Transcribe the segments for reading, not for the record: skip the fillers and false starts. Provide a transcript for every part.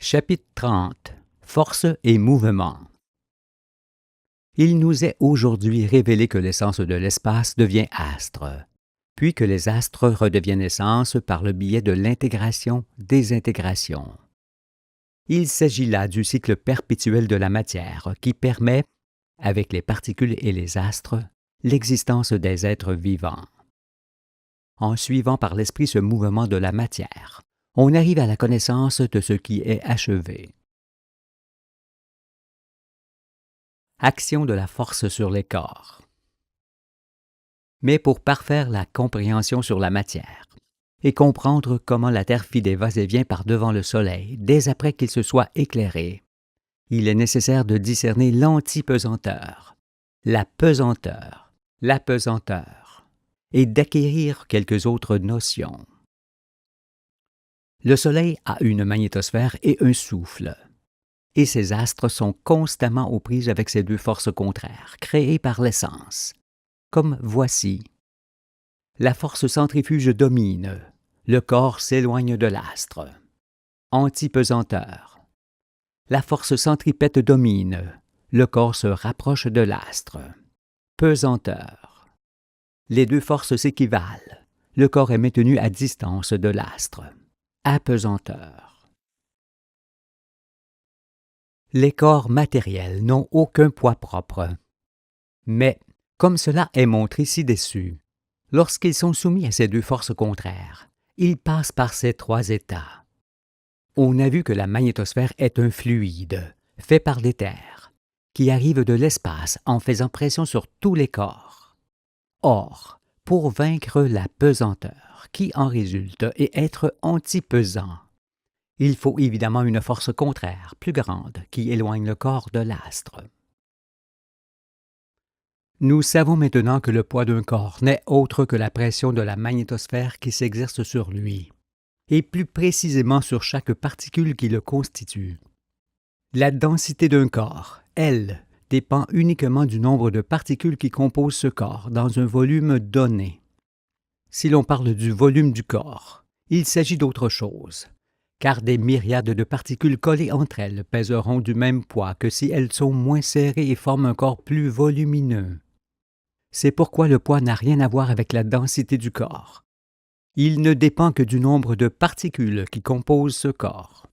Chapitre 30. Force et mouvement. Il nous est aujourd'hui révélé que l'essence de l'espace devient astre, puis que les astres redeviennent essence par le biais de l'intégration-désintégration. Il s'agit là du cycle perpétuel de la matière qui permet, avec les particules et les astres, l'existence des êtres vivants. En suivant par l'esprit ce mouvement de la matière, on arrive à la connaissance de ce qui est achevé. Action de la force sur les corps. Mais pour parfaire la compréhension sur la matière et comprendre comment la Terre fit des va-et-vient par devant le Soleil dès après qu'il se soit éclairé, il est nécessaire de discerner l'antipesanteur, la pesanteur, l'apesanteur, et d'acquérir quelques autres notions. Le Soleil a une magnétosphère et un souffle, et ces astres sont constamment aux prises avec ces deux forces contraires, créées par l'essence, comme voici. La force centrifuge domine, le corps s'éloigne de l'astre. Antipesanteur. La force centripète domine, le corps se rapproche de l'astre. Pesanteur. Les deux forces s'équivalent, le corps est maintenu à distance de l'astre. Apesanteur. Les corps matériels n'ont aucun poids propre. Mais, comme cela est montré ci-dessus, lorsqu'ils sont soumis à ces deux forces contraires, ils passent par ces trois états. On a vu que la magnétosphère est un fluide, fait par l'éther, qui arrive de l'espace en faisant pression sur tous les corps. Or, pour vaincre la pesanteur qui en résulte et être antipesant, il faut évidemment une force contraire, plus grande, qui éloigne le corps de l'astre. Nous savons maintenant que le poids d'un corps n'est autre que la pression de la magnétosphère qui s'exerce sur lui, et plus précisément sur chaque particule qui le constitue. La densité d'un corps, elle, dépend uniquement du nombre de particules qui composent ce corps dans un volume donné. Si l'on parle du volume du corps, il s'agit d'autre chose, car des myriades de particules collées entre elles pèseront du même poids que si elles sont moins serrées et forment un corps plus volumineux. C'est pourquoi le poids n'a rien à voir avec la densité du corps. Il ne dépend que du nombre de particules qui composent ce corps.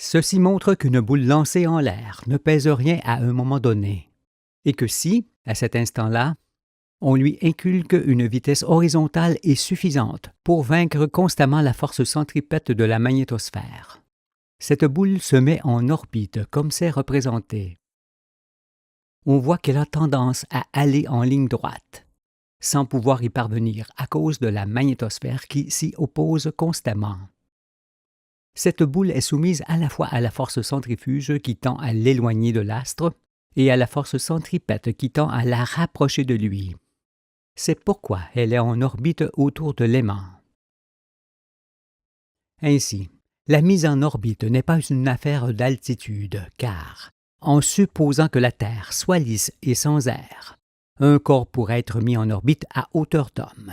Ceci montre qu'une boule lancée en l'air ne pèse rien à un moment donné, et que si, à cet instant-là, on lui inculque une vitesse horizontale et suffisante pour vaincre constamment la force centripète de la magnétosphère, cette boule se met en orbite comme c'est représenté. On voit qu'elle a tendance à aller en ligne droite, sans pouvoir y parvenir à cause de la magnétosphère qui s'y oppose constamment. Cette boule est soumise à la fois à la force centrifuge qui tend à l'éloigner de l'astre et à la force centripète qui tend à la rapprocher de lui. C'est pourquoi elle est en orbite autour de l'aimant. Ainsi, la mise en orbite n'est pas une affaire d'altitude, car, en supposant que la Terre soit lisse et sans air, un corps pourrait être mis en orbite à hauteur d'homme.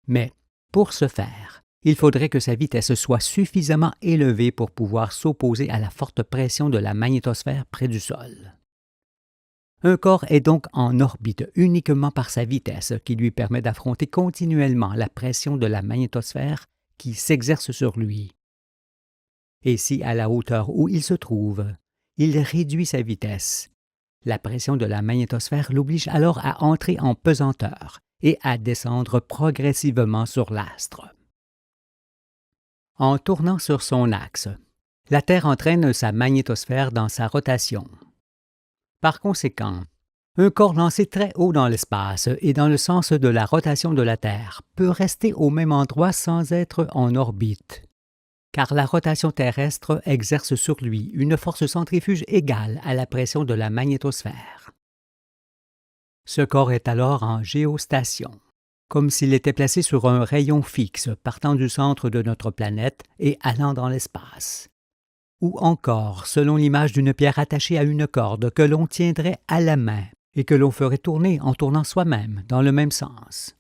Mais, pour ce faire, il faudrait que sa vitesse soit suffisamment élevée pour pouvoir s'opposer à la forte pression de la magnétosphère près du sol. Un corps est donc en orbite uniquement par sa vitesse qui lui permet d'affronter continuellement la pression de la magnétosphère qui s'exerce sur lui. Et si à la hauteur où il se trouve, il réduit sa vitesse, la pression de la magnétosphère l'oblige alors à entrer en pesanteur et à descendre progressivement sur l'astre. En tournant sur son axe, la Terre entraîne sa magnétosphère dans sa rotation. Par conséquent, un corps lancé très haut dans l'espace et dans le sens de la rotation de la Terre peut rester au même endroit sans être en orbite, car la rotation terrestre exerce sur lui une force centrifuge égale à la pression de la magnétosphère. Ce corps est alors en géostation, comme s'il était placé sur un rayon fixe partant du centre de notre planète et allant dans l'espace. Ou encore selon l'image d'une pierre attachée à une corde que l'on tiendrait à la main et que l'on ferait tourner en tournant soi-même dans le même sens.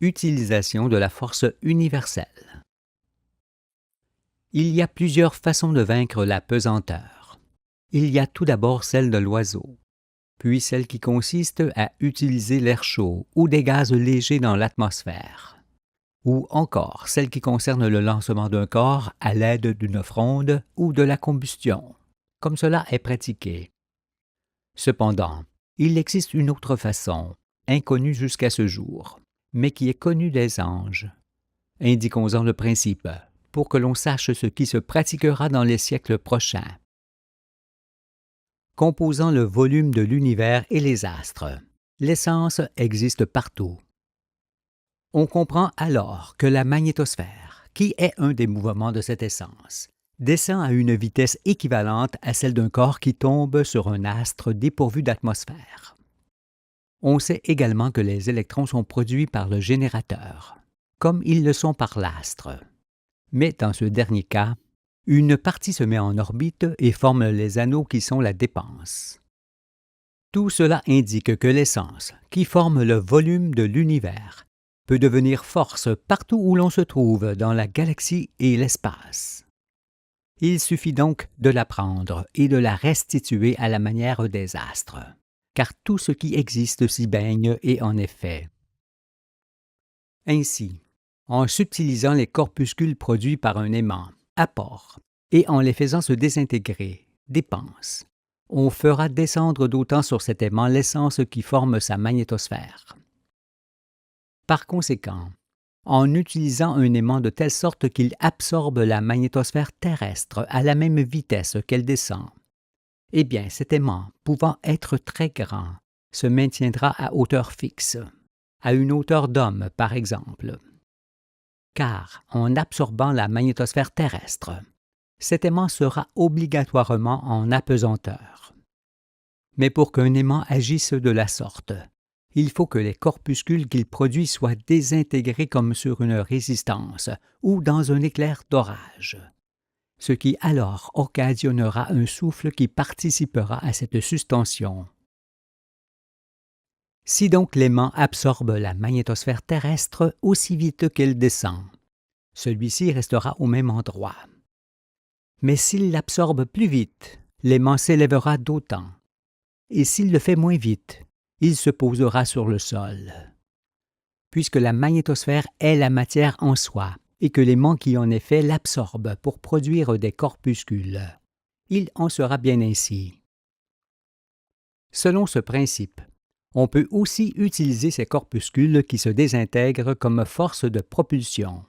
Utilisation de la force universelle. Il y a plusieurs façons de vaincre la pesanteur. Il y a tout d'abord celle de l'oiseau, puis celle qui consiste à utiliser l'air chaud ou des gaz légers dans l'atmosphère, ou encore celle qui concerne le lancement d'un corps à l'aide d'une fronde ou de la combustion, comme cela est pratiqué. Cependant, il existe une autre façon, inconnue jusqu'à ce jour, mais qui est connue des anges. Indiquons-en le principe, pour que l'on sache ce qui se pratiquera dans les siècles prochains. Composant le volume de l'univers et les astres, l'essence existe partout. On comprend alors que la magnétosphère, qui est un des mouvements de cette essence, descend à une vitesse équivalente à celle d'un corps qui tombe sur un astre dépourvu d'atmosphère. On sait également que les électrons sont produits par le générateur, comme ils le sont par l'astre. Mais dans ce dernier cas, une partie se met en orbite et forme les anneaux qui sont la dépense. Tout cela indique que l'essence, qui forme le volume de l'univers, peut devenir force partout où l'on se trouve dans la galaxie et l'espace. Il suffit donc de la prendre et de la restituer à la manière des astres, car tout ce qui existe s'y baigne et en est fait. Ainsi, en subtilisant les corpuscules produits par un aimant, apport, et en les faisant se désintégrer, dépense, on fera descendre d'autant sur cet aimant l'essence qui forme sa magnétosphère. Par conséquent, en utilisant un aimant de telle sorte qu'il absorbe la magnétosphère terrestre à la même vitesse qu'elle descend, eh bien cet aimant, pouvant être très grand, se maintiendra à hauteur fixe, à une hauteur d'homme par exemple. Car en absorbant la magnétosphère terrestre, cet aimant sera obligatoirement en apesanteur. Mais pour qu'un aimant agisse de la sorte, il faut que les corpuscules qu'il produit soient désintégrés comme sur une résistance ou dans un éclair d'orage, ce qui alors occasionnera un souffle qui participera à cette suspension. Si donc l'aimant absorbe la magnétosphère terrestre aussi vite qu'elle descend, celui-ci restera au même endroit. Mais s'il l'absorbe plus vite, l'aimant s'élèvera d'autant, et s'il le fait moins vite, il se posera sur le sol. Puisque la magnétosphère est la matière en soi, et que l'aimant qui en est fait l'absorbe pour produire des corpuscules, il en sera bien ainsi. Selon ce principe, on peut aussi utiliser ces corpuscules qui se désintègrent comme force de propulsion.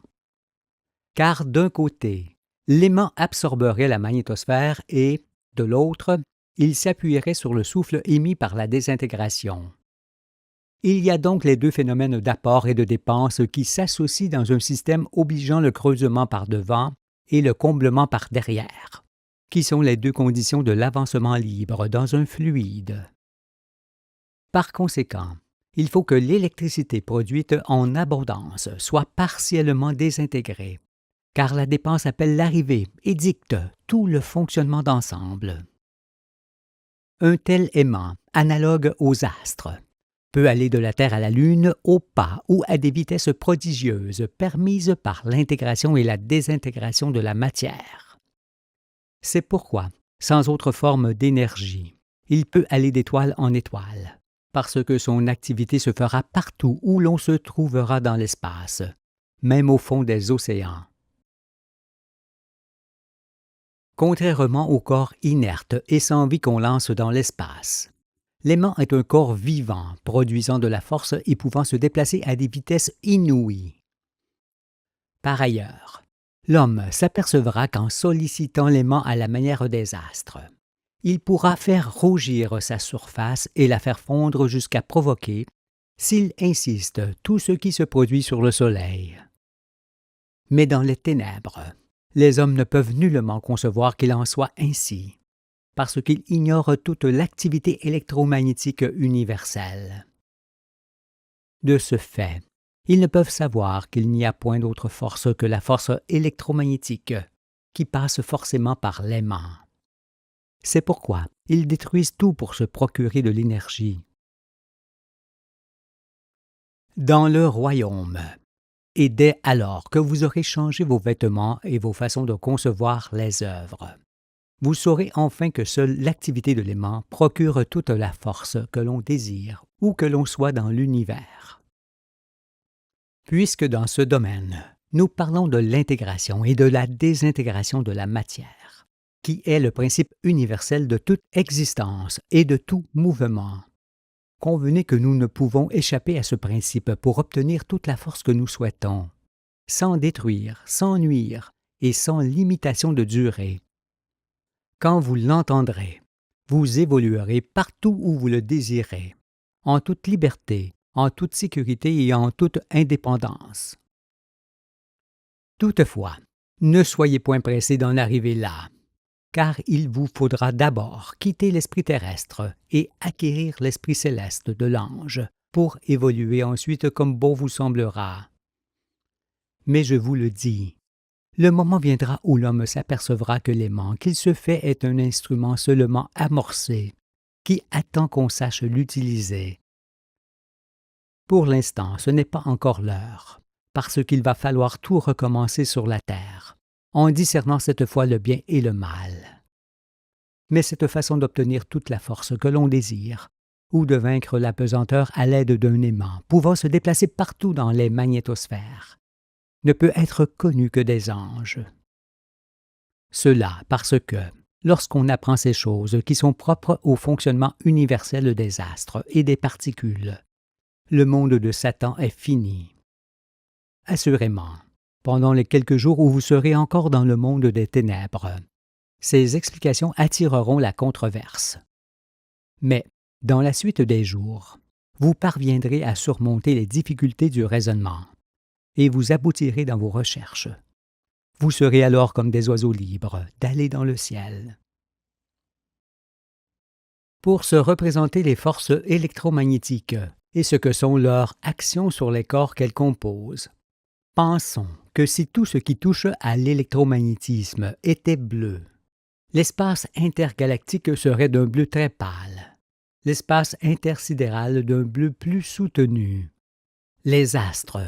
Car d'un côté, l'aimant absorberait la magnétosphère et, de l'autre, il s'appuierait sur le souffle émis par la désintégration. Il y a donc les deux phénomènes d'apport et de dépense qui s'associent dans un système obligeant le creusement par devant et le comblement par derrière, qui sont les deux conditions de l'avancement libre dans un fluide. Par conséquent, il faut que l'électricité produite en abondance soit partiellement désintégrée, car la dépense appelle l'arrivée et dicte tout le fonctionnement d'ensemble. Un tel aimant, analogue aux astres, peut aller de la Terre à la Lune au pas ou à des vitesses prodigieuses permises par l'intégration et la désintégration de la matière. C'est pourquoi, sans autre forme d'énergie, il peut aller d'étoile en étoile, parce que son activité se fera partout où l'on se trouvera dans l'espace, même au fond des océans. Contrairement au corps inerte et sans vie qu'on lance dans l'espace, l'aimant est un corps vivant, produisant de la force et pouvant se déplacer à des vitesses inouïes. Par ailleurs, l'homme s'apercevra qu'en sollicitant l'aimant à la manière des astres, il pourra faire rougir sa surface et la faire fondre jusqu'à provoquer, s'il insiste, tout ce qui se produit sur le soleil. Mais dans les ténèbres, les hommes ne peuvent nullement concevoir qu'il en soit ainsi, parce qu'ils ignorent toute l'activité électromagnétique universelle. De ce fait, ils ne peuvent savoir qu'il n'y a point d'autre force que la force électromagnétique, qui passe forcément par l'aimant. C'est pourquoi ils détruisent tout pour se procurer de l'énergie. dans le royaume. Et dès alors que vous aurez changé vos vêtements et vos façons de concevoir les œuvres, vous saurez enfin que seule l'activité de l'aimant procure toute la force que l'on désire où que l'on soit dans l'univers. Puisque dans ce domaine, nous parlons de l'intégration et de la désintégration de la matière, qui est le principe universel de toute existence et de tout mouvement. Convenez que nous ne pouvons échapper à ce principe pour obtenir toute la force que nous souhaitons, sans détruire, sans nuire et sans limitation de durée. Quand vous l'entendrez, vous évoluerez partout où vous le désirez, en toute liberté, en toute sécurité et en toute indépendance. Toutefois, ne soyez point pressés d'en arriver là, car il vous faudra d'abord quitter l'esprit terrestre et acquérir l'esprit céleste de l'ange, pour évoluer ensuite comme bon vous semblera. Mais je vous le dis, le moment viendra où l'homme s'apercevra que l'aimant qu'il se fait est un instrument seulement amorcé, qui attend qu'on sache l'utiliser. Pour l'instant, ce n'est pas encore l'heure, parce qu'il va falloir tout recommencer sur la terre, en discernant cette fois le bien et le mal. Mais cette façon d'obtenir toute la force que l'on désire, ou de vaincre la pesanteur à l'aide d'un aimant pouvant se déplacer partout dans les magnétosphères, ne peut être connue que des anges. Cela parce que, lorsqu'on apprend ces choses qui sont propres au fonctionnement universel des astres et des particules, le monde de Satan est fini. Assurément, pendant les quelques jours où vous serez encore dans le monde des ténèbres, ces explications attireront la controverse. Mais, dans la suite des jours, vous parviendrez à surmonter les difficultés du raisonnement, et vous aboutirez dans vos recherches. Vous serez alors comme des oiseaux libres d'aller dans le ciel. Pour se représenter les forces électromagnétiques et ce que sont leurs actions sur les corps qu'elles composent, pensons que si tout ce qui touche à l'électromagnétisme était bleu, l'espace intergalactique serait d'un bleu très pâle, l'espace intersidéral d'un bleu plus soutenu. Les astres,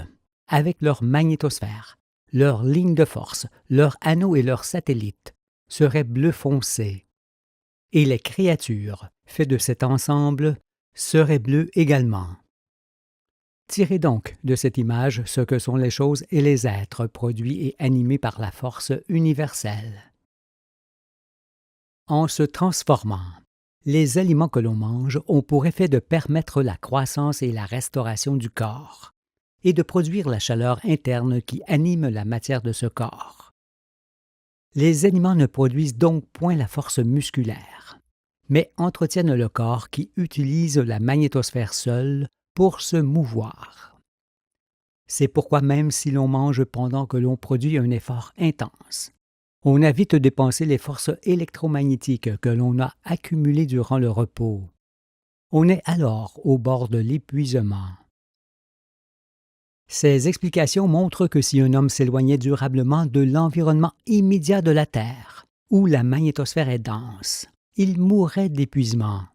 avec leur magnétosphère, leurs lignes de force, leurs anneaux et leurs satellites, seraient bleu foncé. Et les créatures, faites de cet ensemble, seraient bleues également. Tirez donc de cette image ce que sont les choses et les êtres produits et animés par la force universelle. En se transformant, les aliments que l'on mange ont pour effet de permettre la croissance et la restauration du corps, et de produire la chaleur interne qui anime la matière de ce corps. Les aliments ne produisent donc point la force musculaire, mais entretiennent le corps qui utilise la magnétosphère seule pour se mouvoir. C'est pourquoi même si l'on mange pendant que l'on produit un effort intense, on a vite dépensé les forces électromagnétiques que l'on a accumulées durant le repos. On est alors au bord de l'épuisement. Ces explications montrent que si un homme s'éloignait durablement de l'environnement immédiat de la Terre, où la magnétosphère est dense, il mourrait d'épuisement.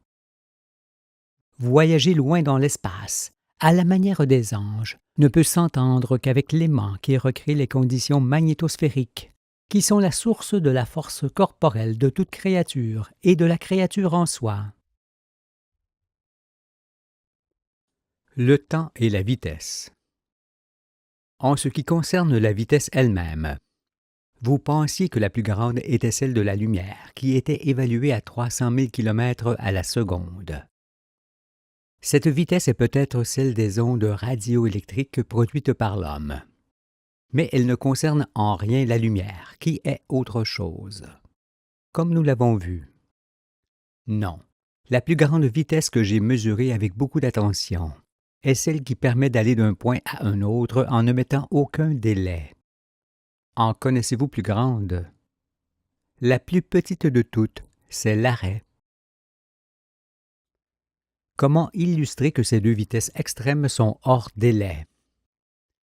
Voyager loin dans l'espace, à la manière des anges, ne peut s'entendre qu'avec l'aimant qui recrée les conditions magnétosphériques, qui sont la source de la force corporelle de toute créature et de la créature en soi. Le temps et la vitesse. En ce qui concerne la vitesse elle-même, vous pensiez que la plus grande était celle de la lumière, qui était évaluée à 300 000 km à la seconde. Cette vitesse est peut-être celle des ondes radioélectriques produites par l'homme. Mais elle ne concerne en rien la lumière, qui est autre chose. Comme nous l'avons vu. Non, la plus grande vitesse que j'ai mesurée avec beaucoup d'attention est celle qui permet d'aller d'un point à un autre en ne mettant aucun délai. En connaissez-vous plus grande? La plus petite de toutes, c'est l'arrêt. Comment illustrer que ces deux vitesses extrêmes sont hors délai?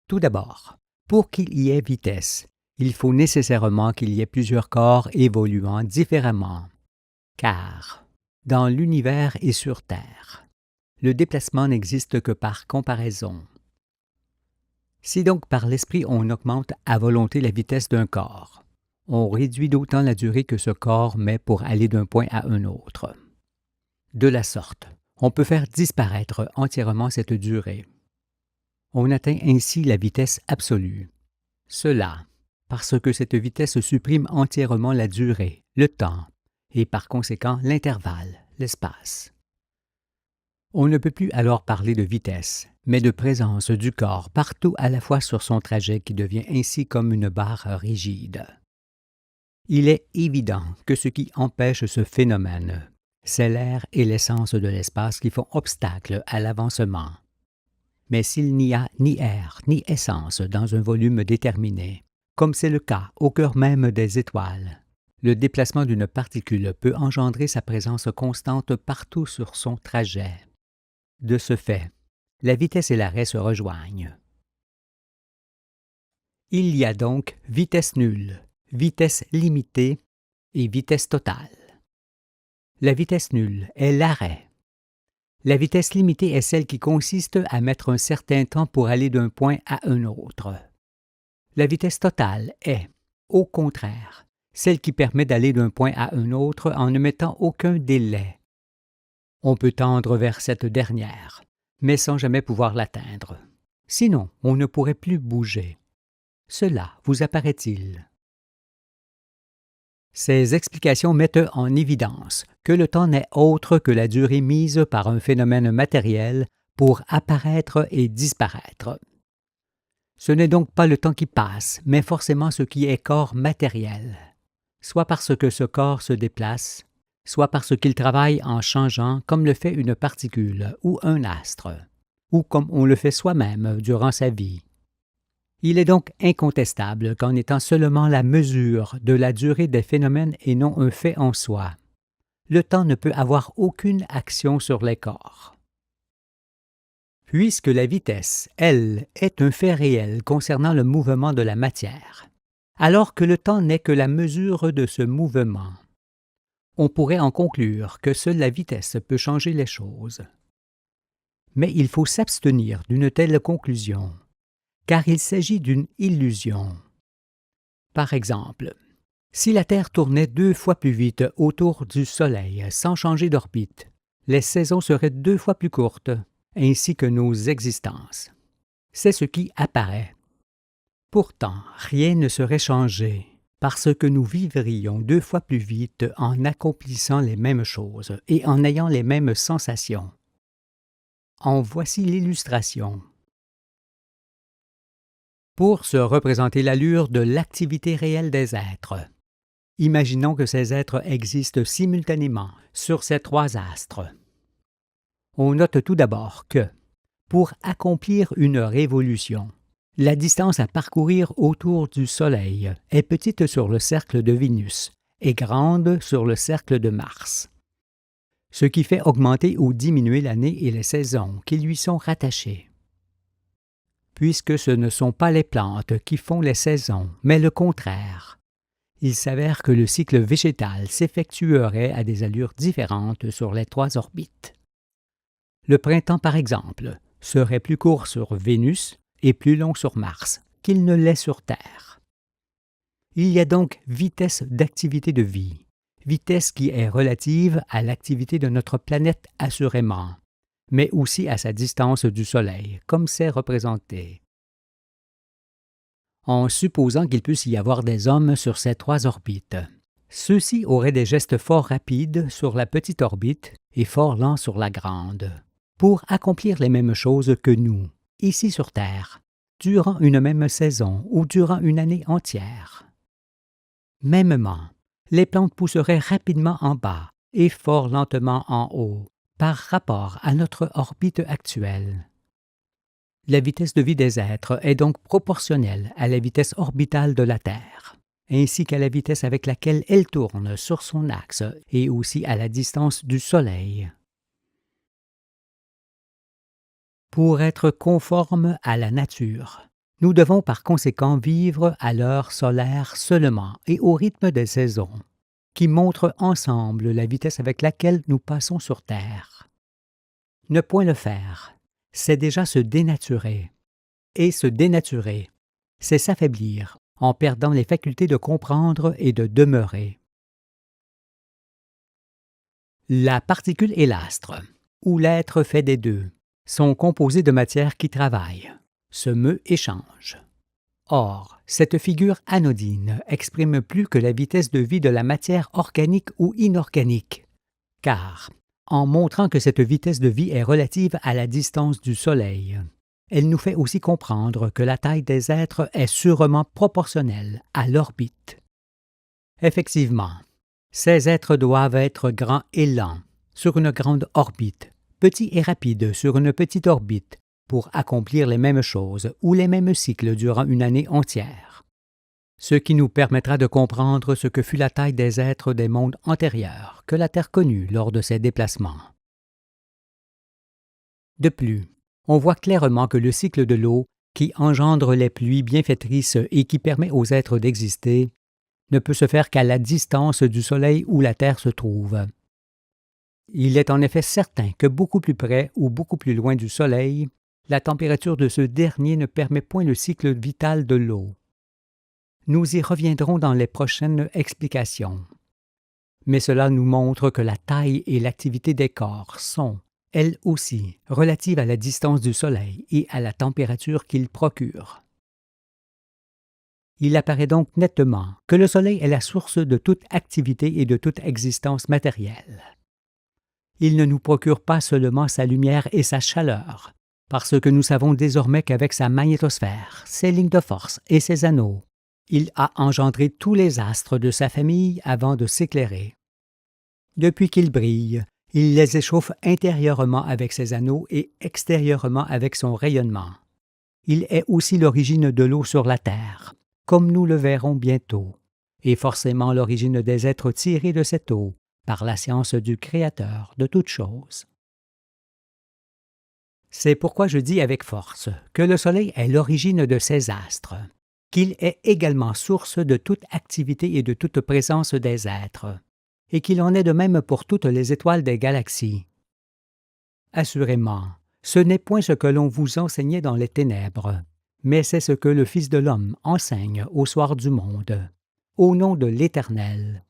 Tout d'abord, pour qu'il y ait vitesse, il faut nécessairement qu'il y ait plusieurs corps évoluant différemment. Car, dans l'univers et sur Terre, le déplacement n'existe que par comparaison. Si donc par l'esprit on augmente à volonté la vitesse d'un corps, on réduit d'autant la durée que ce corps met pour aller d'un point à un autre. De la sorte, on peut faire disparaître entièrement cette durée. On atteint ainsi la vitesse absolue. Cela, parce que cette vitesse supprime entièrement la durée, le temps, et par conséquent l'intervalle, l'espace. On ne peut plus alors parler de vitesse, mais de présence du corps partout à la fois sur son trajet qui devient ainsi comme une barre rigide. Il est évident que ce qui empêche ce phénomène, c'est l'air et l'essence de l'espace qui font obstacle à l'avancement. Mais s'il n'y a ni air ni essence dans un volume déterminé, comme c'est le cas au cœur même des étoiles, le déplacement d'une particule peut engendrer sa présence constante partout sur son trajet. De ce fait, la vitesse et l'arrêt se rejoignent. Il y a donc vitesse nulle, vitesse limitée et vitesse totale. La vitesse nulle est l'arrêt. La vitesse limitée est celle qui consiste à mettre un certain temps pour aller d'un point à un autre. La vitesse totale est, au contraire, celle qui permet d'aller d'un point à un autre en ne mettant aucun délai. On peut tendre vers cette dernière, mais sans jamais pouvoir l'atteindre. Sinon, on ne pourrait plus bouger. Cela vous apparaît-il? Ces explications mettent en évidence que le temps n'est autre que la durée mise par un phénomène matériel pour apparaître et disparaître. Ce n'est donc pas le temps qui passe, mais forcément ce qui est corps matériel, soit parce que ce corps se déplace, soit parce qu'il travaille en changeant comme le fait une particule ou un astre, ou comme on le fait soi-même durant sa vie. Il est donc incontestable qu'en étant seulement la mesure de la durée des phénomènes et non un fait en soi, le temps ne peut avoir aucune action sur les corps. Puisque la vitesse, elle, est un fait réel concernant le mouvement de la matière, alors que le temps n'est que la mesure de ce mouvement, on pourrait en conclure que seule la vitesse peut changer les choses. Mais il faut s'abstenir d'une telle conclusion, car il s'agit d'une illusion. Par exemple, si la Terre tournait 2 fois plus vite autour du Soleil sans changer d'orbite, les saisons seraient 2 fois plus courtes, ainsi que nos existences. C'est ce qui apparaît. Pourtant, rien ne serait changé, parce que nous vivrions 2 fois plus vite en accomplissant les mêmes choses et en ayant les mêmes sensations. En voici l'illustration. Pour se représenter l'allure de l'activité réelle des êtres, imaginons que ces êtres existent simultanément sur ces 3 astres. On note tout d'abord que, pour accomplir une révolution, la distance à parcourir autour du Soleil est petite sur le cercle de Vénus et grande sur le cercle de Mars, ce qui fait augmenter ou diminuer l'année et les saisons qui lui sont rattachées. Puisque ce ne sont pas les plantes qui font les saisons, mais le contraire, il s'avère que le cycle végétal s'effectuerait à des allures différentes sur les 3 orbites. Le printemps, par exemple, serait plus court sur Vénus et plus long sur Mars qu'il ne l'est sur Terre. Il y a donc vitesse d'activité de vie, vitesse qui est relative à l'activité de notre planète assurément, mais aussi à sa distance du Soleil, comme c'est représenté. En supposant qu'il puisse y avoir des hommes sur ces 3 orbites, ceux-ci auraient des gestes fort rapides sur la petite orbite et fort lents sur la grande, pour accomplir les mêmes choses que nous, ici sur Terre, durant une même saison ou durant une année entière. Mêmement, les plantes pousseraient rapidement en bas et fort lentement en haut, par rapport à notre orbite actuelle. La vitesse de vie des êtres est donc proportionnelle à la vitesse orbitale de la Terre, ainsi qu'à la vitesse avec laquelle elle tourne sur son axe et aussi à la distance du Soleil. Pour être conformes à la nature, nous devons par conséquent vivre à l'heure solaire seulement et au rythme des saisons, qui montrent ensemble la vitesse avec laquelle nous passons sur Terre. Ne point le faire, c'est déjà se dénaturer, et se dénaturer. C'est s'affaiblir, en perdant les facultés de comprendre et de demeurer. La particule et l'astre, ou l'être fait des deux, sont composés de matière qui travaille, se meut et change. Or, cette figure anodine exprime plus que la vitesse de vie de la matière organique ou inorganique, car, en montrant que cette vitesse de vie est relative à la distance du Soleil, elle nous fait aussi comprendre que la taille des êtres est sûrement proportionnelle à l'orbite. Effectivement, ces êtres doivent être grands et lents sur une grande orbite, petits et rapides sur une petite orbite, pour accomplir les mêmes choses ou les mêmes cycles durant une année entière. Ce qui nous permettra de comprendre ce que fut la taille des êtres des mondes antérieurs que la Terre connut lors de ses déplacements. De plus, on voit clairement que le cycle de l'eau, qui engendre les pluies bienfaitrices et qui permet aux êtres d'exister, ne peut se faire qu'à la distance du Soleil où la Terre se trouve. Il est en effet certain que beaucoup plus près ou beaucoup plus loin du Soleil, la température de ce dernier ne permet point le cycle vital de l'eau. Nous y reviendrons dans les prochaines explications. Mais cela nous montre que la taille et l'activité des corps sont, elles aussi, relatives à la distance du Soleil et à la température qu'il procure. Il apparaît donc nettement que le Soleil est la source de toute activité et de toute existence matérielle. Il ne nous procure pas seulement sa lumière et sa chaleur, parce que nous savons désormais qu'avec sa magnétosphère, ses lignes de force et ses anneaux, il a engendré tous les astres de sa famille avant de s'éclairer. Depuis qu'il brille, il les échauffe intérieurement avec ses anneaux et extérieurement avec son rayonnement. Il est aussi l'origine de l'eau sur la terre, comme nous le verrons bientôt, et forcément l'origine des êtres tirés de cette eau par la science du Créateur de toutes choses. C'est pourquoi je dis avec force que le Soleil est l'origine de ces astres, qu'il est également source de toute activité et de toute présence des êtres, et qu'il en est de même pour toutes les étoiles des galaxies. Assurément, ce n'est point ce que l'on vous enseignait dans les ténèbres, mais c'est ce que le Fils de l'homme enseigne au soir du monde, au nom de l'Éternel,